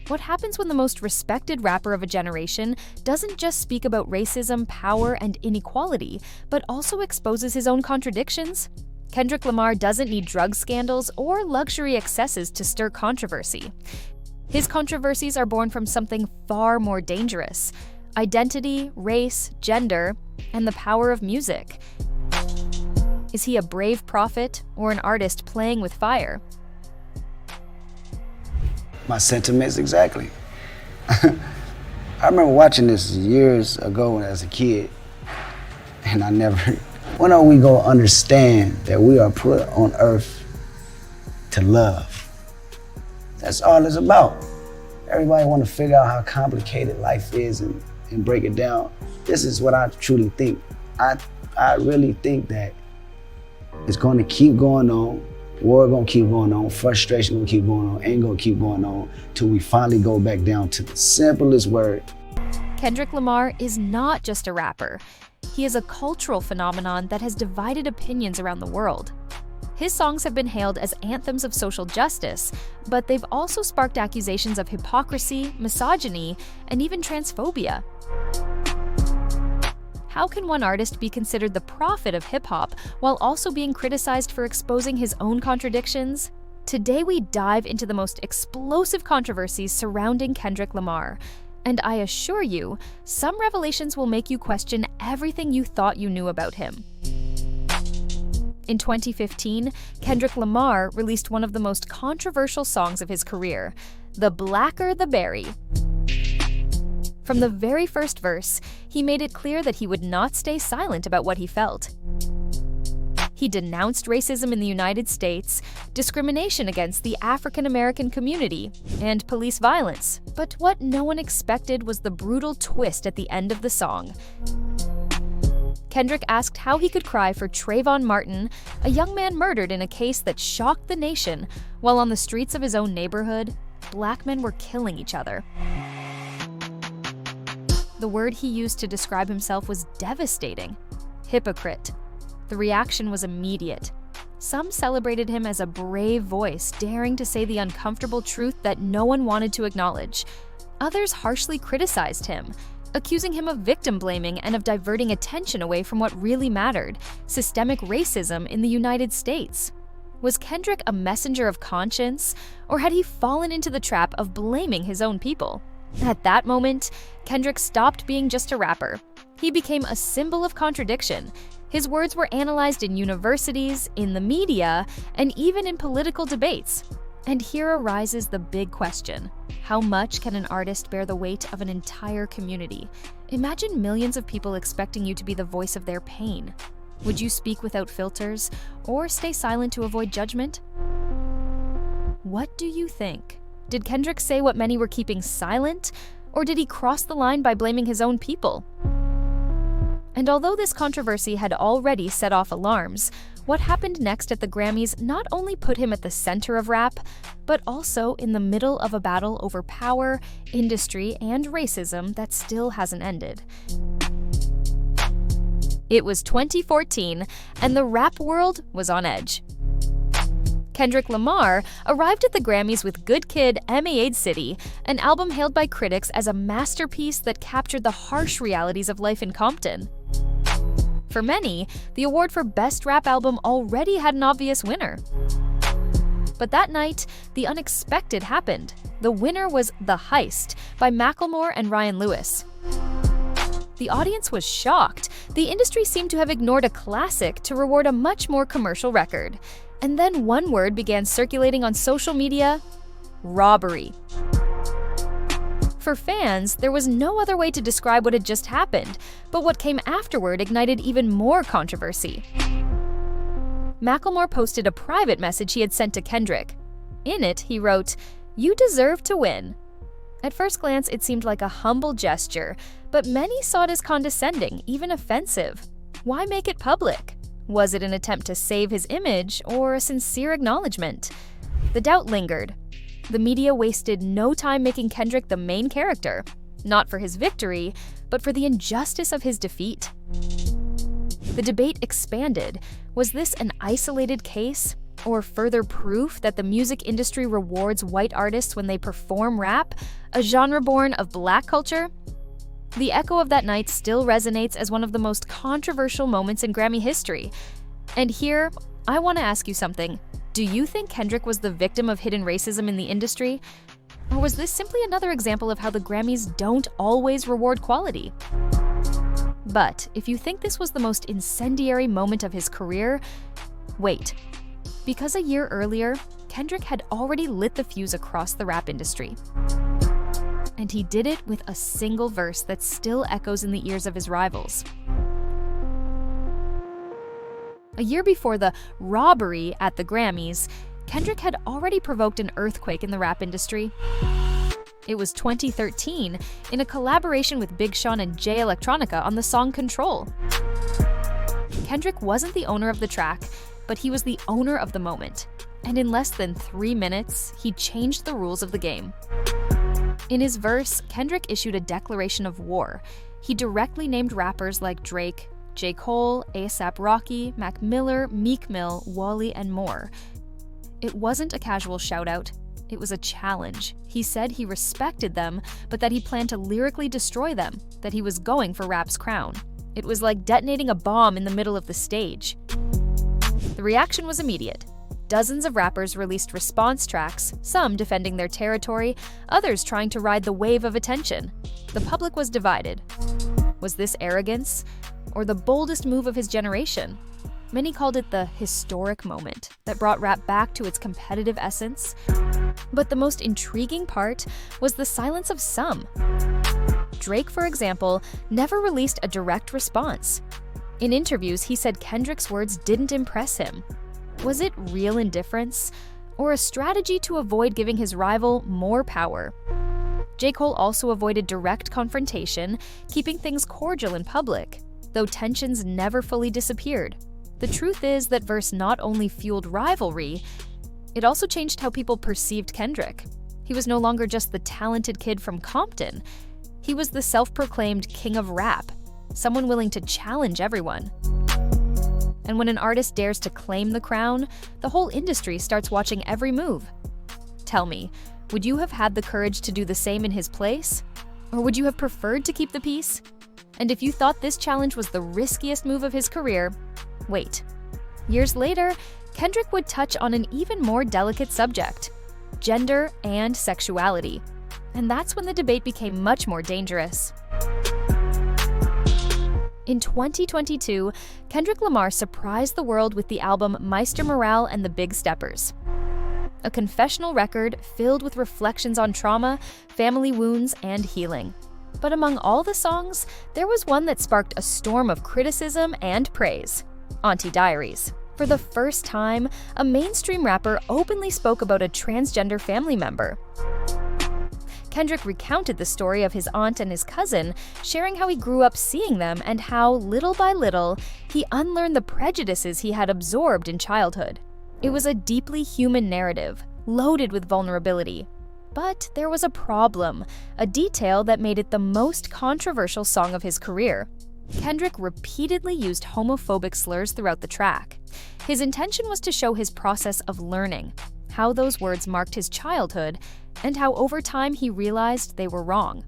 What happens when the most respected rapper of a generation doesn't just speak about racism, power, and inequality, but also exposes his own contradictions? Kendrick Lamar doesn't need drug scandals or luxury excesses to stir controversy. His controversies are born from something far more dangerous: identity, race, gender, and the power of music. Is he a brave prophet or an artist playing with fire? My sentiments, exactly. I remember watching this years ago as a kid, and when are we gonna understand that we are put on earth to love? That's all it's about. Everybody wanna figure out how complicated life is and break it down. This is what I truly think. I really think that it's gonna keep going on. War gonna keep going on, frustration gonna keep going on, anger gonna keep going on, till we finally go back down to the simplest word. Kendrick Lamar is not just a rapper. He is a cultural phenomenon that has divided opinions around the world. His songs have been hailed as anthems of social justice, but they've also sparked accusations of hypocrisy, misogyny, and even transphobia. How can one artist be considered the prophet of hip-hop while also being criticized for exposing his own contradictions? Today we dive into the most explosive controversies surrounding Kendrick Lamar. And I assure you, some revelations will make you question everything you thought you knew about him. In 2015, Kendrick Lamar released one of the most controversial songs of his career, "The Blacker the Berry." From the very first verse, he made it clear that he would not stay silent about what he felt. He denounced racism in the United States, discrimination against the African American community, and police violence. But what no one expected was the brutal twist at the end of the song. Kendrick asked how he could cry for Trayvon Martin, a young man murdered in a case that shocked the nation, while on the streets of his own neighborhood, black men were killing each other. The word he used to describe himself was devastating: hypocrite. The reaction was immediate. Some celebrated him as a brave voice daring to say the uncomfortable truth that no one wanted to acknowledge. Others harshly criticized him, accusing him of victim blaming and of diverting attention away from what really mattered: systemic racism in the United States. Was Kendrick a messenger of conscience, or had he fallen into the trap of blaming his own people? At that moment, Kendrick stopped being just a rapper. He became a symbol of contradiction. His words were analyzed in universities, in the media, and even in political debates. And here arises the big question: how much can an artist bear the weight of an entire community? Imagine millions of people expecting you to be the voice of their pain. Would you speak without filters, or stay silent to avoid judgment? What do you think? Did Kendrick say what many were keeping silent, or did he cross the line by blaming his own people? And although this controversy had already set off alarms, what happened next at the Grammys not only put him at the center of rap, but also in the middle of a battle over power, industry, and racism that still hasn't ended. It was 2014, and the rap world was on edge. Kendrick Lamar arrived at the Grammys with Good Kid, M.A.'d City, an album hailed by critics as a masterpiece that captured the harsh realities of life in Compton. For many, the award for Best Rap Album already had an obvious winner. But that night, the unexpected happened. The winner was The Heist by Macklemore and Ryan Lewis. The audience was shocked. The industry seemed to have ignored a classic to reward a much more commercial record. And then one word began circulating on social media: robbery. For fans, there was no other way to describe what had just happened, but what came afterward ignited even more controversy. Macklemore posted a private message he had sent to Kendrick. In it, he wrote, "You deserve to win." At first glance, it seemed like a humble gesture, but many saw it as condescending, even offensive. Why make it public? Was it an attempt to save his image, or a sincere acknowledgement? The doubt lingered. The media wasted no time making Kendrick the main character, not for his victory, but for the injustice of his defeat. The debate expanded. Was this an isolated case, or further proof that the music industry rewards white artists when they perform rap, a genre born of Black culture? The echo of that night still resonates as one of the most controversial moments in Grammy history. And here, I want to ask you something. Do you think Kendrick was the victim of hidden racism in the industry? Or was this simply another example of how the Grammys don't always reward quality? But if you think this was the most incendiary moment of his career, wait. Because a year earlier, Kendrick had already lit the fuse across the rap industry. And he did it with a single verse that still echoes in the ears of his rivals. A year before the robbery at the Grammys, Kendrick had already provoked an earthquake in the rap industry. It was 2013 in a collaboration with Big Sean and Jay Electronica on the song Control. Kendrick wasn't the owner of the track, but he was the owner of the moment. And in less than 3 minutes, he changed the rules of the game. In his verse, Kendrick issued a declaration of war. He directly named rappers like Drake, J. Cole, A$AP Rocky, Mac Miller, Meek Mill, Wally, and more. It wasn't a casual shout-out. It was a challenge. He said he respected them, but that he planned to lyrically destroy them, that he was going for rap's crown. It was like detonating a bomb in the middle of the stage. The reaction was immediate. Dozens of rappers released response tracks, some defending their territory, others trying to ride the wave of attention. The public was divided. Was this arrogance, or the boldest move of his generation? Many called it the historic moment that brought rap back to its competitive essence. But the most intriguing part was the silence of some. Drake, for example, never released a direct response. In interviews, he said Kendrick's words didn't impress him. Was it real indifference, or a strategy to avoid giving his rival more power? J. Cole also avoided direct confrontation, keeping things cordial in public, though tensions never fully disappeared. The truth is that verse not only fueled rivalry, it also changed how people perceived Kendrick. He was no longer just the talented kid from Compton. He was the self-proclaimed king of rap, someone willing to challenge everyone. And when an artist dares to claim the crown, the whole industry starts watching every move. Tell me, would you have had the courage to do the same in his place? Or would you have preferred to keep the peace? And if you thought this challenge was the riskiest move of his career, wait. Years later, Kendrick would touch on an even more delicate subject: gender and sexuality. And that's when the debate became much more dangerous. In 2022, Kendrick Lamar surprised the world with the album Meister Morale and the Big Steppers. A confessional record filled with reflections on trauma, family wounds, and healing. But among all the songs, there was one that sparked a storm of criticism and praise: Auntie Diaries. For the first time, a mainstream rapper openly spoke about a transgender family member. Kendrick recounted the story of his aunt and his cousin, sharing how he grew up seeing them and how, little by little, he unlearned the prejudices he had absorbed in childhood. It was a deeply human narrative, loaded with vulnerability. But there was a problem, a detail that made it the most controversial song of his career. Kendrick repeatedly used homophobic slurs throughout the track. His intention was to show his process of learning, how those words marked his childhood, and how over time he realized they were wrong.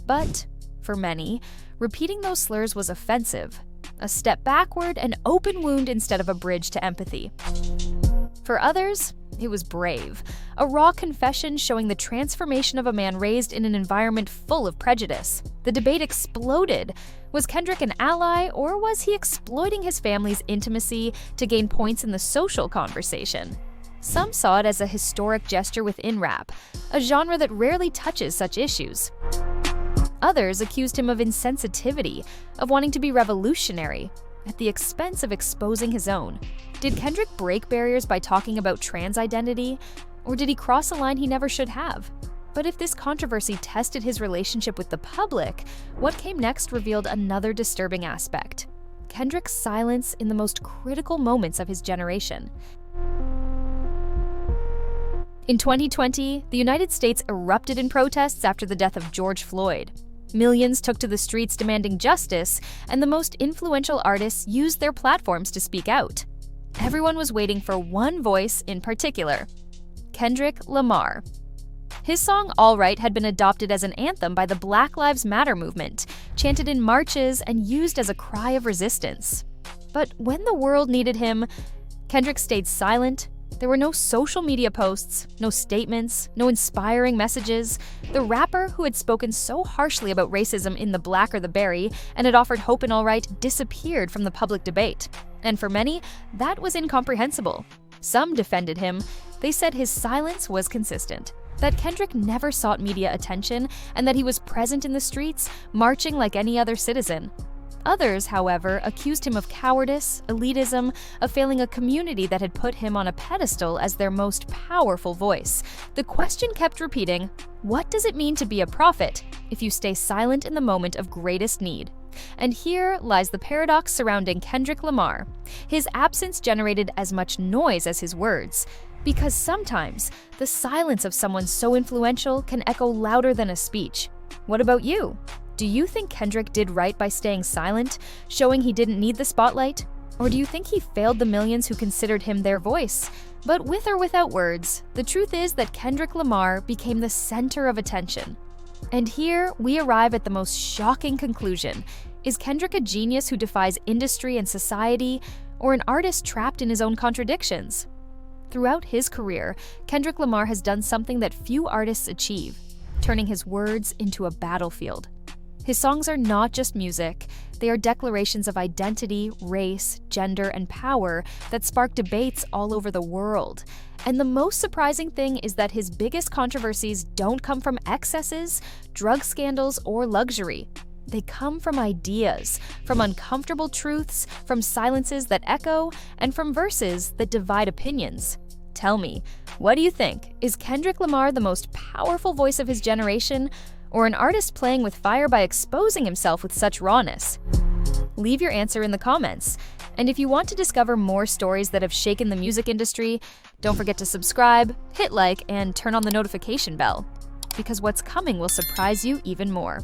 But, for many, repeating those slurs was offensive, a step backward, an open wound instead of a bridge to empathy. For others, it was brave, a raw confession showing the transformation of a man raised in an environment full of prejudice. The debate exploded. Was Kendrick an ally, or was he exploiting his family's intimacy to gain points in the social conversation? Some saw it as a historic gesture within rap, a genre that rarely touches such issues. Others accused him of insensitivity, of wanting to be revolutionary, at the expense of exposing his own. Did Kendrick break barriers by talking about trans identity, or did he cross a line he never should have? But if this controversy tested his relationship with the public, what came next revealed another disturbing aspect: Kendrick's silence in the most critical moments of his generation. In 2020, the United States erupted in protests after the death of George Floyd. Millions took to the streets demanding justice, and the most influential artists used their platforms to speak out. Everyone was waiting for one voice in particular: Kendrick Lamar. His song All Right had been adopted as an anthem by the Black Lives Matter movement, chanted in marches and used as a cry of resistance. But when the world needed him, Kendrick stayed silent. There were no social media posts, no statements, no inspiring messages. The rapper who had spoken so harshly about racism in The Black or the Berry and had offered hope in All Right disappeared from the public debate. And for many, that was incomprehensible. Some defended him. They said his silence was consistent, that Kendrick never sought media attention, and that he was present in the streets, marching like any other citizen. Others, however, accused him of cowardice, elitism, of failing a community that had put him on a pedestal as their most powerful voice. The question kept repeating, what does it mean to be a prophet if you stay silent in the moment of greatest need? And here lies the paradox surrounding Kendrick Lamar. His absence generated as much noise as his words, because sometimes the silence of someone so influential can echo louder than a speech. What about you? Do you think Kendrick did right by staying silent, showing he didn't need the spotlight? Or do you think he failed the millions who considered him their voice? But with or without words, the truth is that Kendrick Lamar became the center of attention. And here we arrive at the most shocking conclusion. Is Kendrick a genius who defies industry and society, or an artist trapped in his own contradictions? Throughout his career, Kendrick Lamar has done something that few artists achieve, turning his words into a battlefield. His songs are not just music, they are declarations of identity, race, gender, and power that spark debates all over the world. And the most surprising thing is that his biggest controversies don't come from excesses, drug scandals, or luxury. They come from ideas, from uncomfortable truths, from silences that echo, and from verses that divide opinions. Tell me, what do you think? Is Kendrick Lamar the most powerful voice of his generation, or an artist playing with fire by exposing himself with such rawness? Leave your answer in the comments. And if you want to discover more stories that have shaken the music industry, don't forget to subscribe, hit like, and turn on the notification bell, because what's coming will surprise you even more.